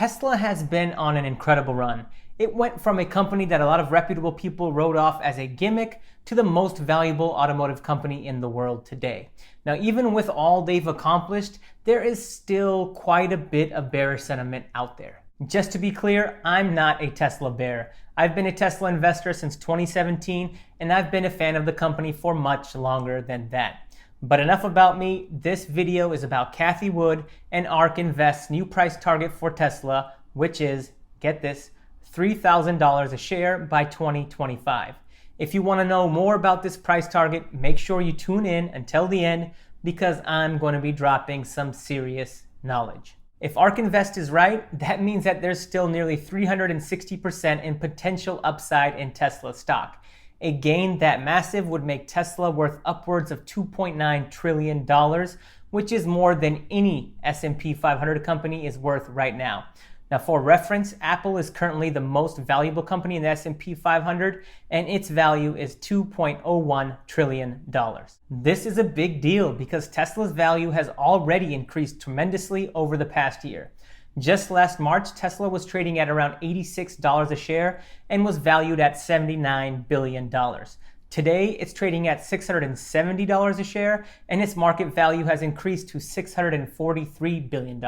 Tesla has been on an incredible run. It went from a company that a lot of reputable people wrote off as a gimmick to the most valuable automotive company in the world today. Now, even with all they've accomplished, there is still quite a bit of bearish sentiment out there. Just to be clear, I'm not a Tesla bear. I've been a Tesla investor since 2017, and I've been a fan of the company for much longer than that. But enough about me. This video is about Cathie Wood and ARK Invest's new price target for Tesla, which is, get this, $3,000 a share by 2025. If you want to know more about this price target, make sure you tune in until the end because I'm going to be dropping some serious knowledge. If ARK Invest is right, that means that there's still nearly 360% in potential upside in Tesla stock. A gain that massive would make Tesla worth upwards of $2.9 trillion, which is more than any S&P 500 company is worth right now. Now, for reference, Apple is currently the most valuable company in the S&P 500, and its value is $2.01 trillion. This is a big deal because Tesla's value has already increased tremendously over the past year. Just last March, Tesla was trading at around $86 a share and was valued at $79 billion. Today, it's trading at $670 a share, and its market value has increased to $643 billion.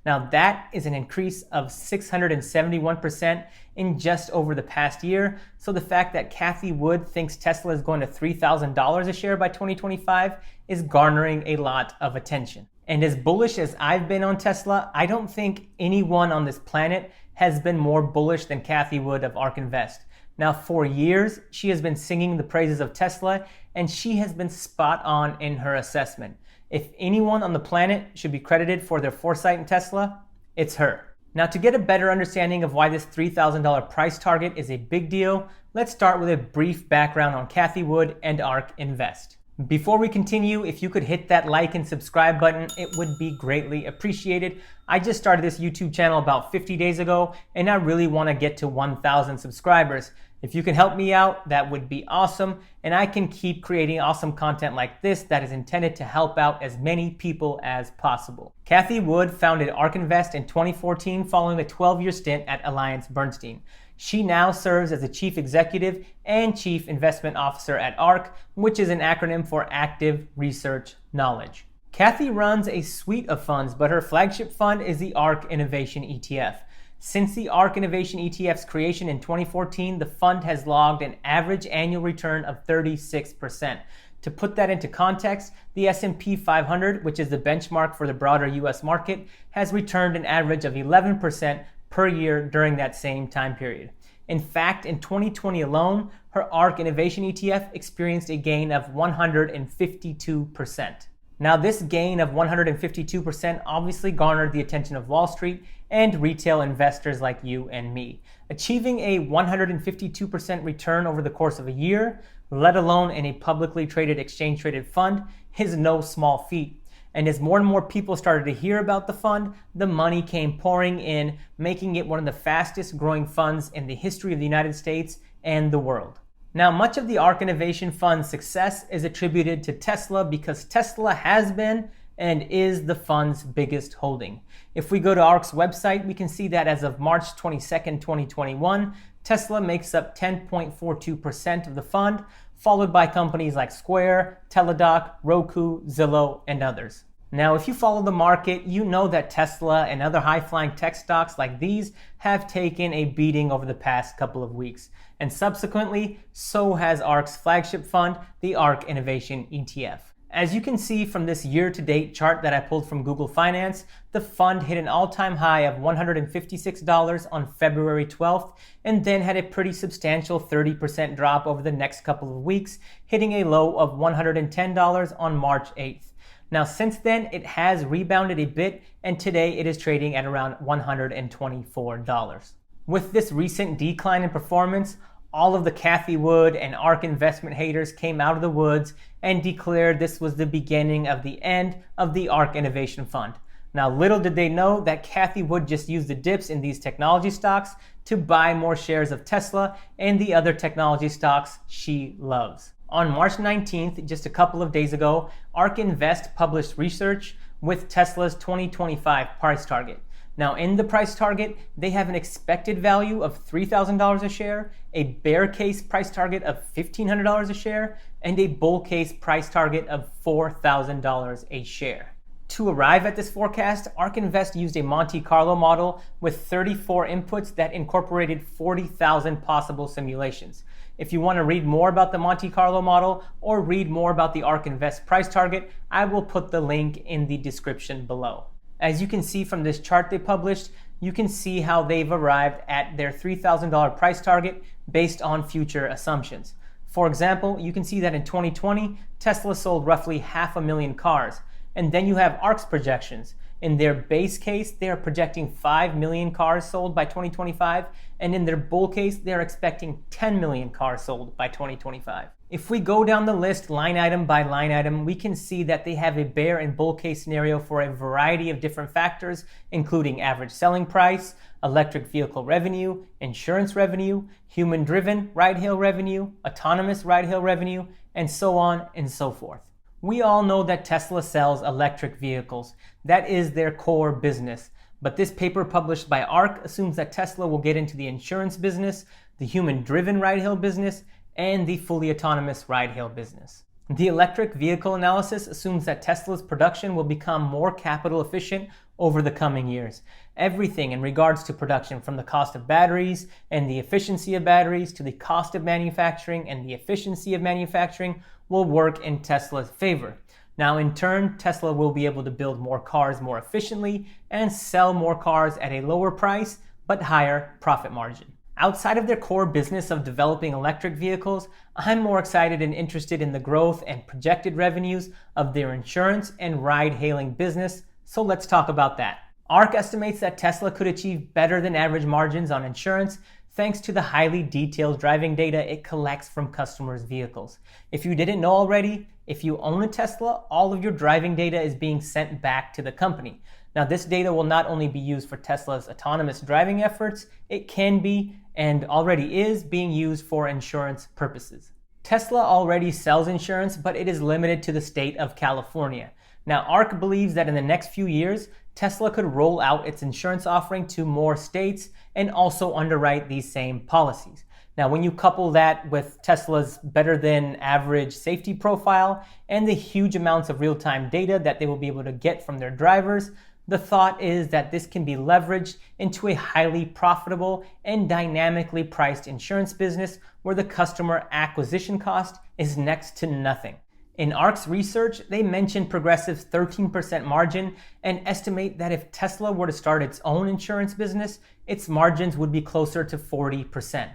Now, that is an increase of 671% in just over the past year. So the fact that Cathie Wood thinks Tesla is going to $3,000 a share by 2025 is garnering a lot of attention. And as bullish as I've been on Tesla, I don't think anyone on this planet has been more bullish than Cathie Wood of ARK Invest. Now, for years, she has been singing the praises of Tesla, and she has been spot on in her assessment. If anyone on the planet should be credited for their foresight in Tesla, it's her. Now, to get a better understanding of why this $3,000 price target is a big deal, let's start with a brief background on Cathie Wood and ARK Invest. Before we continue, if you could hit that like and subscribe button, it would be greatly appreciated. I just started this YouTube channel about 50 days ago, and I really want to get to 1,000 subscribers. If you can help me out, that would be awesome, and I can keep creating awesome content like this that is intended to help out as many people as possible. Cathie Wood founded ARK Invest in 2014 following a 12-year stint at AllianceBernstein. She now serves as the Chief Executive and Chief Investment Officer at ARK, which is an acronym for Active Research Knowledge. Cathie runs a suite of funds, but her flagship fund is the ARK Innovation ETF. Since the ARK Innovation ETF's creation in 2014, the fund has logged an average annual return of 36%. To put that into context, the S&P 500, which is the benchmark for the broader US market, has returned an average of 11% per year during that same time period. In fact, in 2020 alone, her ARK Innovation ETF experienced a gain of 152%. Now, this gain of 152% obviously garnered the attention of Wall Street and retail investors like you and me. Achieving a 152% return over the course of a year, let alone in a publicly traded exchange-traded fund, is no small feat. And as more and more people started to hear about the fund, the money came pouring in, making it one of the fastest growing funds in the history of the United States and the world. Now, much of the ARK Innovation Fund's success is attributed to Tesla because Tesla has been and is the fund's biggest holding. If we go to ARK's website, we can see that as of March 22nd, 2021, Tesla makes up 10.42% of the fund, followed by companies like Square, Teladoc, Roku, Zillow, and others. Now, if you follow the market, you know that Tesla and other high-flying tech stocks like these have taken a beating over the past couple of weeks. And subsequently, so has ARK's flagship fund, the ARK Innovation ETF. As you can see from this year-to-date chart that I pulled from Google Finance, the fund hit an all-time high of $156 on February 12th, and then had a pretty substantial 30% drop over the next couple of weeks, hitting a low of $110 on March 8th. Now, since then, it has rebounded a bit, and today it is trading at around $124. With this recent decline in performance, all of the Cathie Wood and ARK investment haters came out of the woods and declared this was the beginning of the end of the ARK Innovation Fund. Now, little did they know that Cathie Wood just used the dips in these technology stocks to buy more shares of Tesla and the other technology stocks she loves. On March 19th, just a couple of days ago, ARK Invest published research with Tesla's 2025 price target. Now, in the price target, they have an expected value of $3,000 a share, a bear case price target of $1,500 a share, and a bull case price target of $4,000 a share. To arrive at this forecast, ARK Invest used a Monte Carlo model with 34 inputs that incorporated 40,000 possible simulations. If you want to read more about the Monte Carlo model or read more about the ARK Invest price target, I will put the link in the description below. As you can see from this chart they published, you can see how they've arrived at their $3,000 price target based on future assumptions. For example, you can see that in 2020, Tesla sold roughly 500,000 cars. And then you have ARK's projections. In their base case, they are projecting 5 million cars sold by 2025, and in their bull case, they are expecting 10 million cars sold by 2025. If we go down the list line item by line item, we can see that they have a bear and bull case scenario for a variety of different factors, including average selling price, electric vehicle revenue, insurance revenue, human-driven ride-hail revenue, autonomous ride-hail revenue, and so on and so forth. We all know that Tesla sells electric vehicles. That is their core business. But this paper published by ARK assumes that Tesla will get into the insurance business, the human-driven ride-hail business, and the fully autonomous ride-hail business. The electric vehicle analysis assumes that Tesla's production will become more capital efficient over the coming years. Everything in regards to production, from the cost of batteries and the efficiency of batteries to the cost of manufacturing and the efficiency of manufacturing, will work in Tesla's favor. Now, in turn, Tesla will be able to build more cars more efficiently and sell more cars at a lower price but higher profit margin. Outside of their core business of developing electric vehicles, I'm more excited and interested in the growth and projected revenues of their insurance and ride-hailing business, so let's talk about that. ARK estimates that Tesla could achieve better than average margins on insurance thanks to the highly detailed driving data it collects from customers' vehicles. If you didn't know already, if you own a Tesla, all of your driving data is being sent back to the company. Now, this data will not only be used for Tesla's autonomous driving efforts, it can be and already is being used for insurance purposes. Tesla already sells insurance, but it is limited to the state of California. Now, ARK believes that in the next few years, Tesla could roll out its insurance offering to more states and also underwrite these same policies. Now, when you couple that with Tesla's better than average safety profile and the huge amounts of real-time data that they will be able to get from their drivers, the thought is that this can be leveraged into a highly profitable and dynamically priced insurance business where the customer acquisition cost is next to nothing. In ARK's research, they mention Progressive's 13% margin and estimate that if Tesla were to start its own insurance business, its margins would be closer to 40%.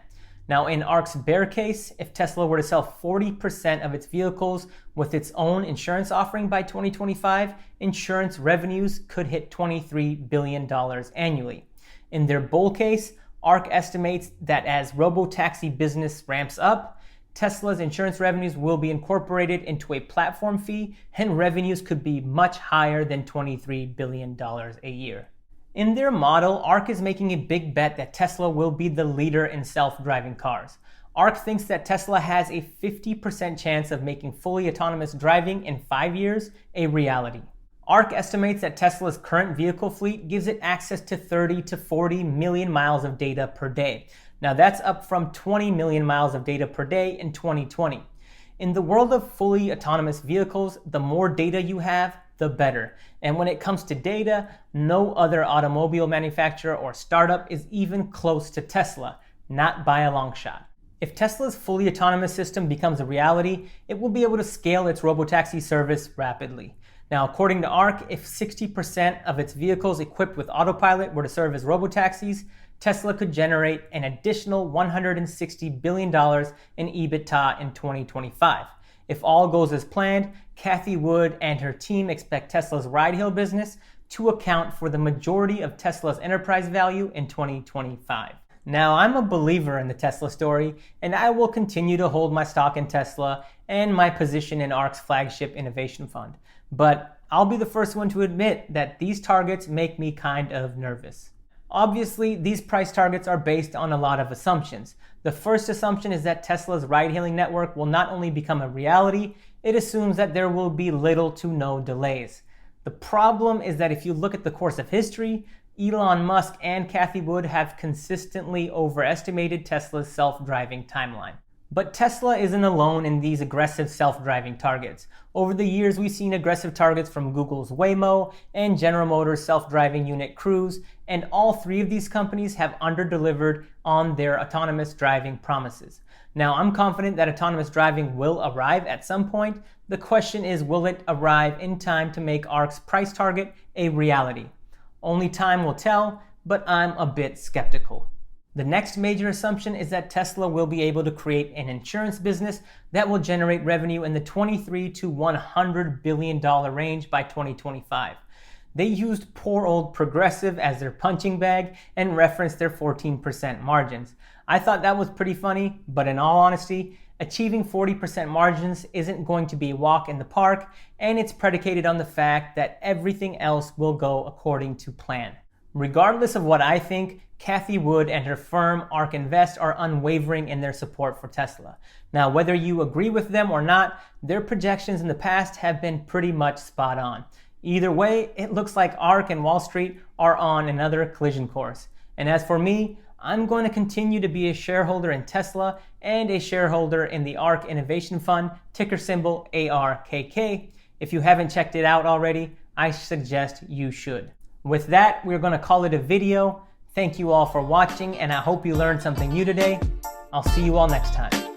Now, in ARK's bear case, if Tesla were to sell 40% of its vehicles with its own insurance offering by 2025, insurance revenues could hit $23 billion annually. In their bull case, ARK estimates that as robotaxi business ramps up, Tesla's insurance revenues will be incorporated into a platform fee, and revenues could be much higher than $23 billion a year. In their model, ARK is making a big bet that Tesla will be the leader in self-driving cars. ARK thinks that Tesla has a 50% chance of making fully autonomous driving in 5 years a reality. ARK estimates that Tesla's current vehicle fleet gives it access to 30 to 40 million miles of data per day. Now, that's up from 20 million miles of data per day in 2020. In the world of fully autonomous vehicles, the more data you have, the better. And when it comes to data, no other automobile manufacturer or startup is even close to Tesla, not by a long shot. If Tesla's fully autonomous system becomes a reality, it will be able to scale its robotaxi service rapidly. Now, according to ARK, if 60% of its vehicles equipped with autopilot were to serve as robotaxis, Tesla could generate an additional $160 billion in EBITDA in 2025. If all goes as planned, Cathie Wood and her team expect Tesla's ride-hail business to account for the majority of Tesla's enterprise value in 2025. Now, I'm a believer in the Tesla story, and I will continue to hold my stock in Tesla and my position in ARK's flagship innovation fund. But I'll be the first one to admit that these targets make me kind of nervous. Obviously, these price targets are based on a lot of assumptions. The first assumption is that Tesla's ride-hailing network will not only become a reality, it assumes that there will be little to no delays. The problem is that if you look at the course of history, Elon Musk and Cathie Wood have consistently overestimated Tesla's self-driving timeline. But Tesla isn't alone in these aggressive self-driving targets. Over the years, we've seen aggressive targets from Google's Waymo and General Motors' self-driving unit Cruise, and all three of these companies have underdelivered on their autonomous driving promises. Now, I'm confident that autonomous driving will arrive at some point. The question is, will it arrive in time to make ARK's price target a reality? Only time will tell, but I'm a bit skeptical. The next major assumption is that Tesla will be able to create an insurance business that will generate revenue in the $23 to $100 billion range by 2025. They used poor old Progressive as their punching bag and referenced their 14% margins. I thought that was pretty funny, but in all honesty, achieving 40% margins isn't going to be a walk in the park, and it's predicated on the fact that everything else will go according to plan. Regardless of what I think, Cathie Wood and her firm ARK Invest are unwavering in their support for Tesla. Now, whether you agree with them or not, their projections in the past have been pretty much spot on. Either way, it looks like ARK and Wall Street are on another collision course. And as for me, I'm going to continue to be a shareholder in Tesla and a shareholder in the ARK Innovation Fund, ticker symbol ARKK. If you haven't checked it out already, I suggest you should. With that, we're going to call it a video. Thank you all for watching, and I hope you learned something new today. I'll see you all next time.